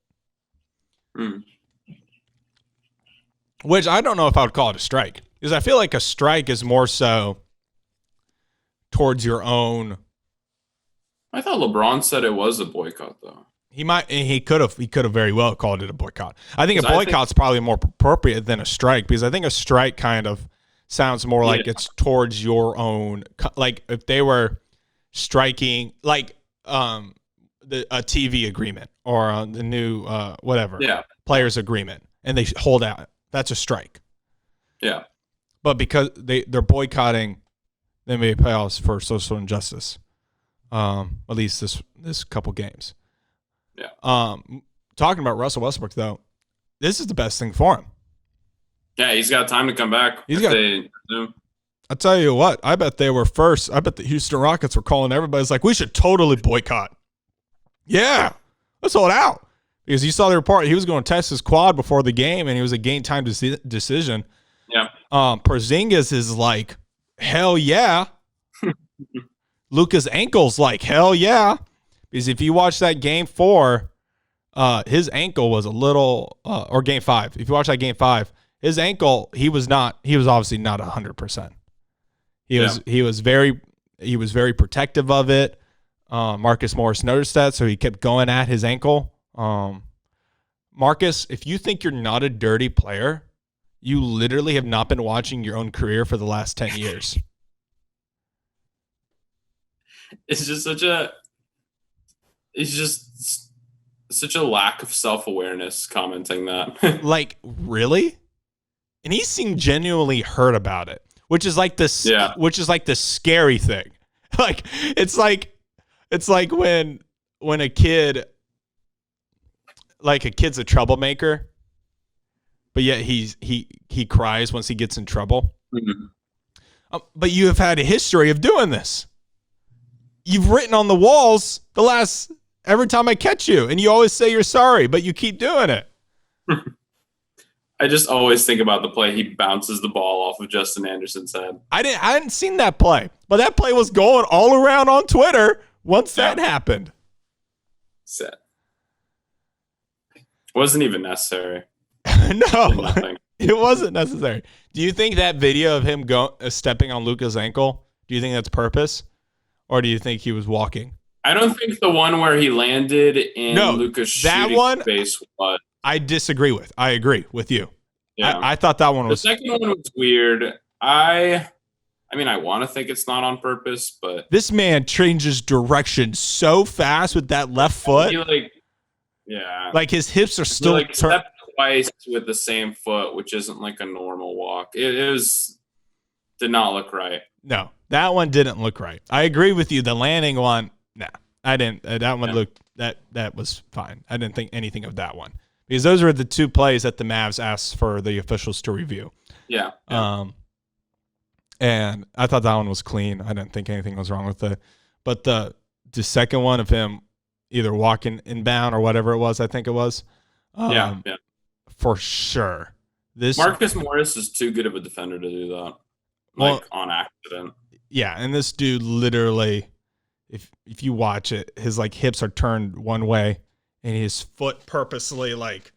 [SPEAKER 1] Which I don't know if I would call it a strike, because I feel like a strike is more so towards your own.
[SPEAKER 2] I thought LeBron said it was a boycott, though.
[SPEAKER 1] He could have very well called it a boycott. I think a boycott's probably more appropriate than a strike, because I think a strike kind of sounds more like it's towards your own. Like if they were striking, like a TV agreement or the new players agreement, and they hold out, that's a strike.
[SPEAKER 2] Yeah.
[SPEAKER 1] But because they're boycotting the NBA playoffs for social injustice, at least this couple games.
[SPEAKER 2] Yeah.
[SPEAKER 1] Talking about Russell Westbrook, though, this is the best thing for him.
[SPEAKER 2] Yeah, he's got time to come back.
[SPEAKER 1] I'll tell you what, I bet they were first. I bet the Houston Rockets were calling everybody's like, we should totally boycott. Yeah, let's hold out. Because you saw the report, he was going to test his quad before the game, and it was a game time decision.
[SPEAKER 2] Yeah.
[SPEAKER 1] Porzingis is like, hell yeah. Luka's ankle's like, hell yeah. Because if you watch that game 4, his ankle was a little, or game 5. If you watch that game 5, his ankle, he was obviously not 100%. He was very protective of it. Marcus Morris noticed that, so he kept going at his ankle. Marcus, if you think you're not a dirty player, you literally have not been watching your own career for the last 10 years.
[SPEAKER 2] It's just such a lack of self-awareness commenting that.
[SPEAKER 1] Like, really? And he seemed genuinely hurt about it, which is like this scary thing. Like it's like when a kid's a troublemaker, but yet he cries once he gets in trouble. Mm-hmm. But you have had a history of doing this. You've written on the walls every time I catch you, and you always say you're sorry, but you keep doing it.
[SPEAKER 2] I just always think about the play. He bounces the ball off of Justin Anderson's head.
[SPEAKER 1] I hadn't seen that play, but that play was going all around on Twitter once that happened.
[SPEAKER 2] Set. Wasn't even necessary.
[SPEAKER 1] No, it wasn't necessary. Do you think that video of him stepping on Luka's ankle, do you think that's purpose? Or do you think he was walking?
[SPEAKER 2] I don't think the one where he landed in Luka's shooting space was.
[SPEAKER 1] I disagree with. I agree with you.
[SPEAKER 2] Yeah.
[SPEAKER 1] I thought that one was.
[SPEAKER 2] The second one was weird. I mean, I want to think it's not on purpose, but
[SPEAKER 1] this man changes direction so fast with that left foot. Like his hips are still
[SPEAKER 2] stepped twice with the same foot, which isn't like a normal walk. It did not look right.
[SPEAKER 1] No, that one didn't look right. I agree with you. The landing one, nah, I didn't. That one looked that was fine. I didn't think anything of that one because those were the two plays that the Mavs asked for the officials to review.
[SPEAKER 2] Yeah.
[SPEAKER 1] And I thought that one was clean. I didn't think anything was wrong with it. But the second one of him either walking inbound or whatever it was, I think it was. For sure.
[SPEAKER 2] Marcus Morris is too good of a defender to do that. On accident.
[SPEAKER 1] Yeah, and this dude literally, if you watch it, his like hips are turned one way and his foot purposely like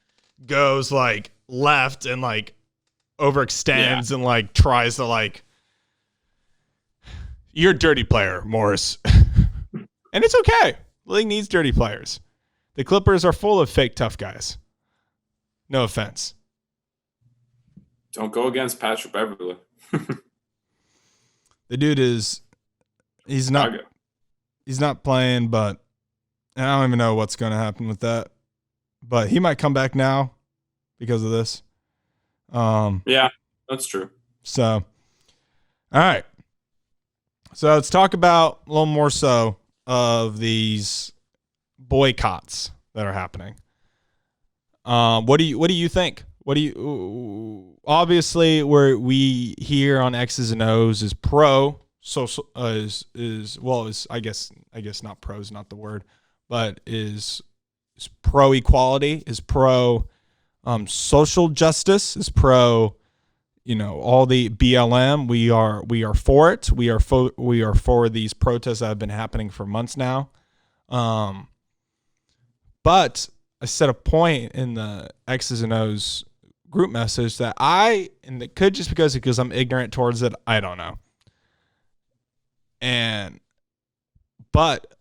[SPEAKER 1] goes like left and like overextends and like tries to like, you're a dirty player, Morris. And it's okay. The league needs dirty players. The Clippers are full of fake tough guys. No offense.
[SPEAKER 2] Don't go against Patrick Beverley.
[SPEAKER 1] The dude he's not playing, but I don't even know what's going to happen with that. But he might come back now because of this.
[SPEAKER 2] Yeah, that's true.
[SPEAKER 1] So, all right. So let's talk about a little more so of these boycotts that are happening. What do you think? Obviously we here on X's and O's is pro social is I guess not pro is not the word, but is pro equality, is pro social justice, is pro all the BLM. We are for it. We are for these protests that have been happening for months now. But I set a point in the X's and O's group message that and it could just because I'm ignorant towards it, I don't know. But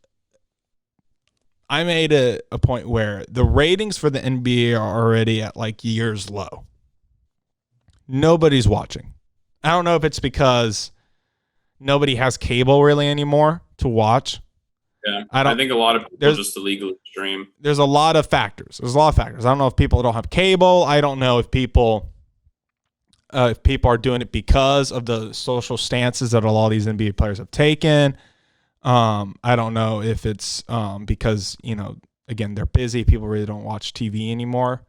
[SPEAKER 1] I made a point where the ratings for the NBA are already at like years low. Nobody's watching. I don't know if it's because nobody has cable really anymore to watch.
[SPEAKER 2] Yeah, I think a lot of people just illegally stream. There's
[SPEAKER 1] a lot of factors. I don't know if people don't have cable. I don't know if people are doing it because of the social stances that a lot of these NBA players have taken. I don't know if it's because, again, they're busy. People really don't watch TV anymore.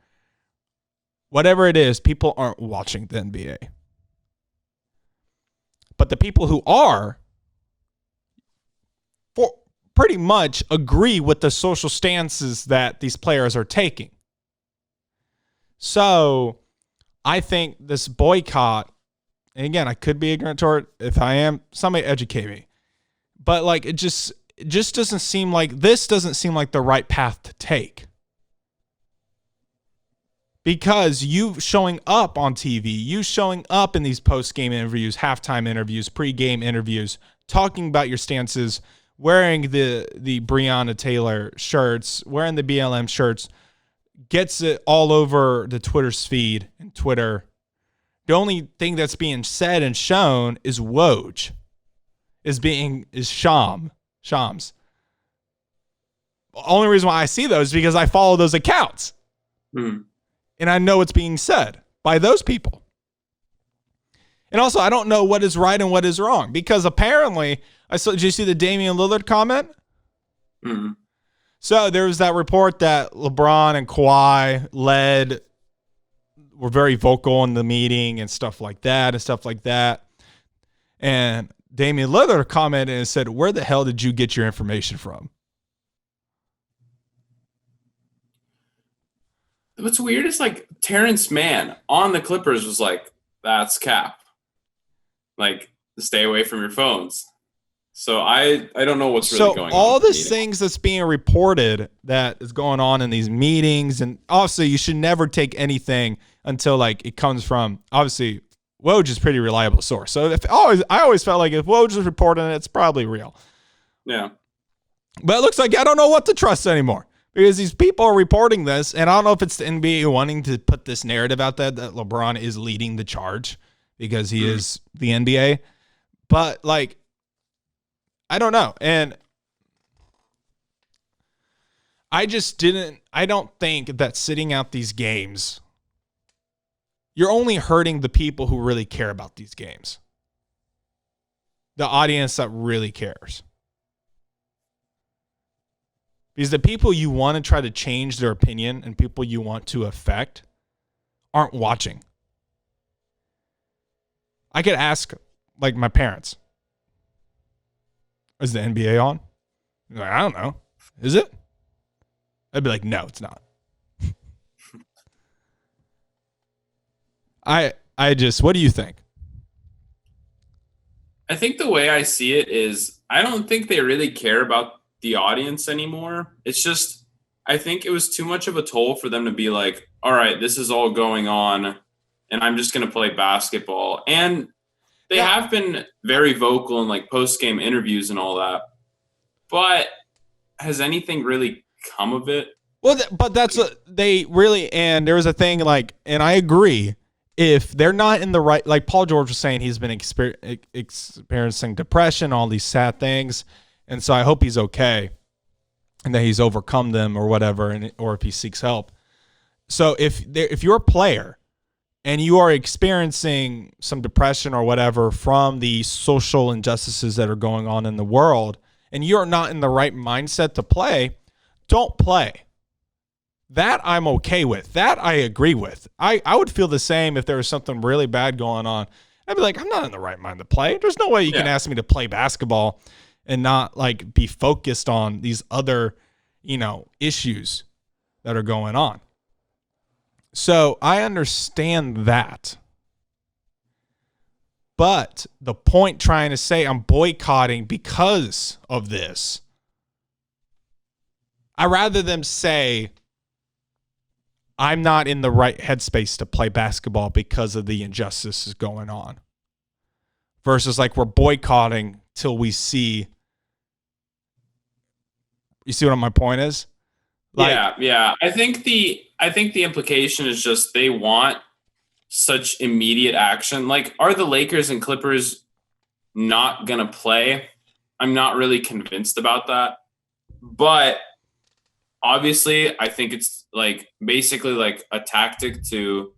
[SPEAKER 1] Whatever it is, people aren't watching the NBA. But the people who are pretty much agree with the social stances that these players are taking. So I think this boycott, and again, I could be ignorant toward it. If I am, somebody educate me. But like it just doesn't seem like the right path to take. Because you showing up on TV, you showing up in these post-game interviews, halftime interviews, pre-game interviews, talking about your stances, wearing the Breonna Taylor shirts, wearing the BLM shirts, gets it all over the Twitter's feed and Twitter. The only thing that's being said and shown is Woj, is Shams. The only reason why I see those is because I follow those accounts. And I know what's being said by those people. And also, I don't know what is right and what is wrong because apparently, did you see the Damian Lillard comment?
[SPEAKER 2] Mm-hmm.
[SPEAKER 1] So there was that report that LeBron and Kawhi were very vocal in the meeting and stuff like that. And Damian Lillard commented and said, "Where the hell did you get your information from?"
[SPEAKER 2] what's weird is like Terrence Mann on the Clippers was like, that's cap. Like, stay away from your phones. So I don't know what's really going on.
[SPEAKER 1] So all the
[SPEAKER 2] meeting.
[SPEAKER 1] things that's being reported that is going on in these meetings, and obviously you should never take anything until like it comes from, obviously Woj is a pretty reliable source. So I always felt like if Woj is reporting it, it's probably real.
[SPEAKER 2] Yeah.
[SPEAKER 1] But it looks like I don't know what to trust anymore because these people are reporting this, and I don't know if it's the NBA wanting to put this narrative out there that LeBron is leading the charge because he is the NBA. But like, I don't know. And I don't think that sitting out these games, you're only hurting the people who really care about these games. The audience that really cares. Because the people you want to try to change their opinion and people you want to affect aren't watching. I could ask, like, my parents, is the NBA on? They're like, I don't know. Is it? I'd be like, no, it's not. What do you think?
[SPEAKER 2] I think the way I see it is I don't think they really care about the audience anymore. It's just, I think it was too much of a toll for them to be like, all right, this is all going on and I'm just going to play basketball. And they have been very vocal in like post-game interviews and all that. But has anything really come of it?
[SPEAKER 1] Well, but they really, and there was a thing like, and I agree, if they're not in the right, like Paul George was saying, he's been experiencing depression, all these sad things. And so I hope he's okay and that he's overcome them or whatever, or if he seeks help. So if you're a player and you are experiencing some depression or whatever from the social injustices that are going on in the world, and you're not in the right mindset to play, don't play. That I'm okay with. That I agree with. I would feel the same if there was something really bad going on. I'd be like, I'm not in the right mind to play. There's no way you can ask me to play basketball and not like be focused on these other, issues that are going on. So I understand that. But the point trying to say I'm boycotting because of this, I rather them say I'm not in the right headspace to play basketball because of the injustices going on. Versus like we're boycotting till we see. You see what my point is? Like,
[SPEAKER 2] yeah. I think the implication is just they want such immediate action. Like, are the Lakers and Clippers not gonna play? I'm not really convinced about that. But obviously, I think it's like basically like a tactic to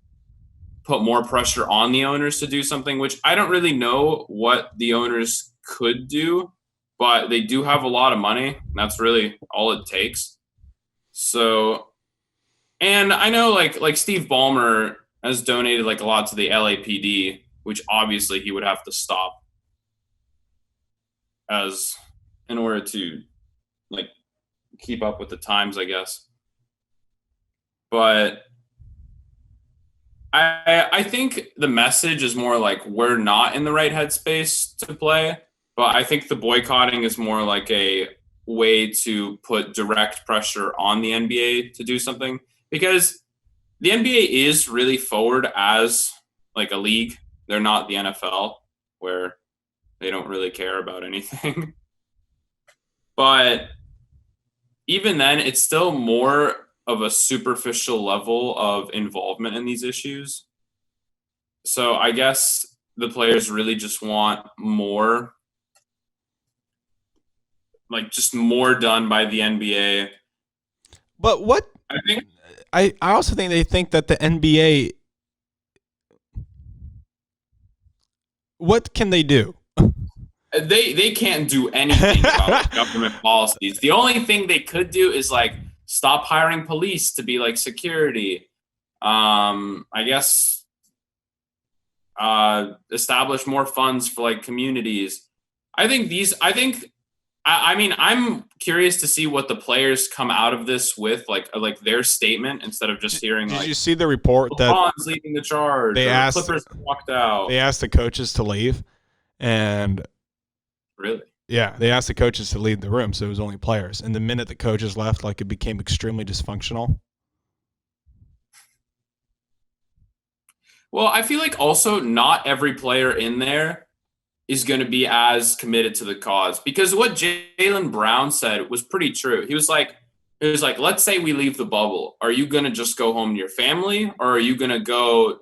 [SPEAKER 2] put more pressure on the owners to do something, which I don't really know what the owners could do, but they do have a lot of money. That's really all it takes. So, and I know like Steve Ballmer has donated like a lot to the LAPD, which obviously he would have to stop as in order to like keep up with the times, I guess. But I think the message is more like we're not in the right headspace to play, but I think the boycotting is more like a way to put direct pressure on the NBA to do something, because the NBA is really forward as like a league. They're not the NFL where they don't really care about anything. But even then, it's still more of a superficial level of involvement in these issues. So I guess the players really just want more, like just more done by the NBA.
[SPEAKER 1] but what
[SPEAKER 2] I think
[SPEAKER 1] I also think they think that the NBA, what can they do?
[SPEAKER 2] they can't do anything about like, government policies. The only thing they could do is like stop hiring police to be like security. I guess establish more funds for like communities. I think I mean, I'm curious to see what the players come out of this with, like their statement, instead of just hearing
[SPEAKER 1] Did
[SPEAKER 2] like
[SPEAKER 1] you see the report that
[SPEAKER 2] LeBron's leading the charge,
[SPEAKER 1] they
[SPEAKER 2] or
[SPEAKER 1] asked-
[SPEAKER 2] Clippers walked out?
[SPEAKER 1] they asked the coaches to leave? And
[SPEAKER 2] Really?
[SPEAKER 1] yeah, they asked the coaches to leave the room, so it was only players. And the minute the coaches left, like, it became extremely dysfunctional.
[SPEAKER 2] Well, I feel like also not every player in there is going to be as committed to the cause, because what Jaylen Brown said was pretty true. He was like, let's say we leave the bubble. Are you going to just go home to your family, or are you going to go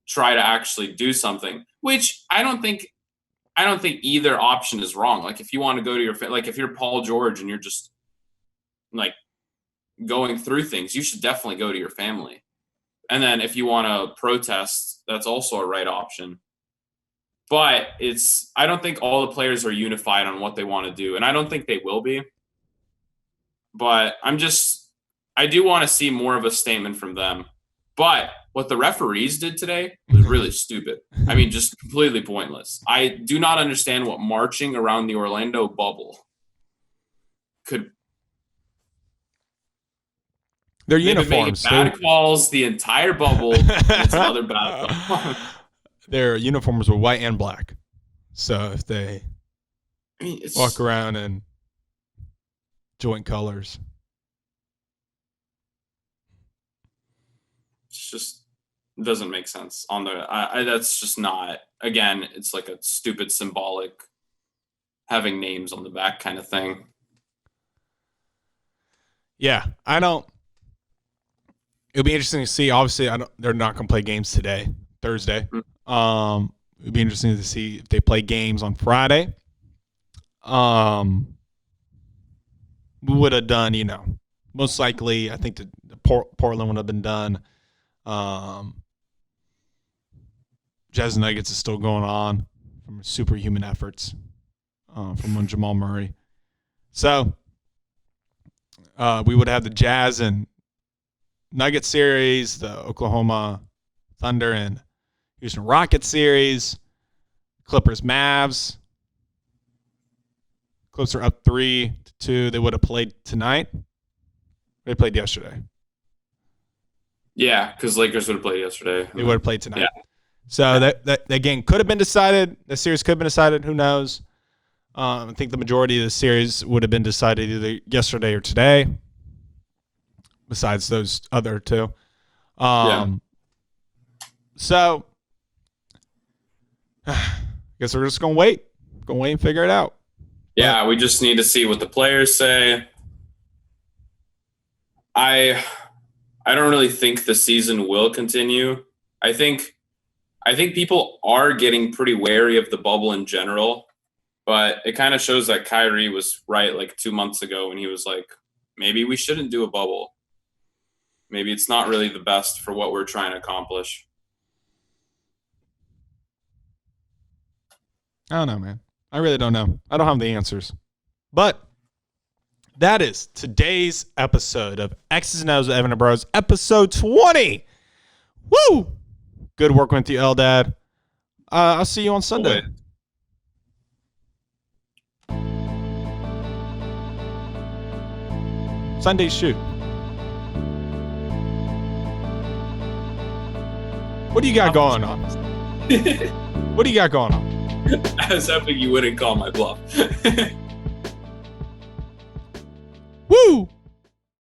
[SPEAKER 2] try to actually do something? Which I don't think either option is wrong. Like, if you want to go to your like, if you're Paul George and you're just like going through things, you should definitely go to your family. And then if you want to protest, that's also a right option. But I don't think all the players are unified on what they want to do, and I don't think they will be. But I do want to see more of a statement from them. But what the referees did today was really stupid. I mean, just completely pointless. I do not understand what marching around the Orlando bubble could.
[SPEAKER 1] Their
[SPEAKER 2] They've been
[SPEAKER 1] uniforms.
[SPEAKER 2] making bad calls the entire bubble. And it's another bad call.
[SPEAKER 1] Their uniforms were white and black. So if they walk around in joint colors.
[SPEAKER 2] It's just doesn't make sense on the. That's just not. Again, it's like a stupid symbolic, having names on the back kind of thing.
[SPEAKER 1] Yeah, I don't. It'll be interesting to see. Obviously, they're not going to play games today, Thursday. It'll be interesting to see if they play games on Friday. We would have done, most likely. I think the Portland would have been done. Jazz Nuggets is still going on from superhuman efforts from one Jamal Murray. So we would have the Jazz and Nugget series, the Oklahoma Thunder and Houston Rockets series, Clippers Mavs. Clips are up 3-2. They would have played tonight. They played yesterday.
[SPEAKER 2] Yeah, because Lakers would have played yesterday.
[SPEAKER 1] They would have played tonight.
[SPEAKER 2] Yeah.
[SPEAKER 1] So that game could have been decided. The series could have been decided. Who knows? I think the majority of the series would have been decided either yesterday or today, besides those other two. So I guess we're just going to wait. Going to wait and figure it out.
[SPEAKER 2] Yeah, we just need to see what the players say. I don't really think the season will continue. I think people are getting pretty wary of the bubble in general, but it kind of shows that Kyrie was right like 2 months ago when he was like, maybe we shouldn't do a bubble. Maybe it's not really the best for what we're trying to accomplish.
[SPEAKER 1] I don't know, man. I really don't know. I don't have the answers. But that is today's episode of X's and O's with Evan and Bros, episode 20. Woo! Good working with you, Eldad. I'll see you on Sunday. Sunday shoot. What do you got going on? What do you got going on?
[SPEAKER 2] I was hoping you wouldn't call my bluff.
[SPEAKER 1] Woo!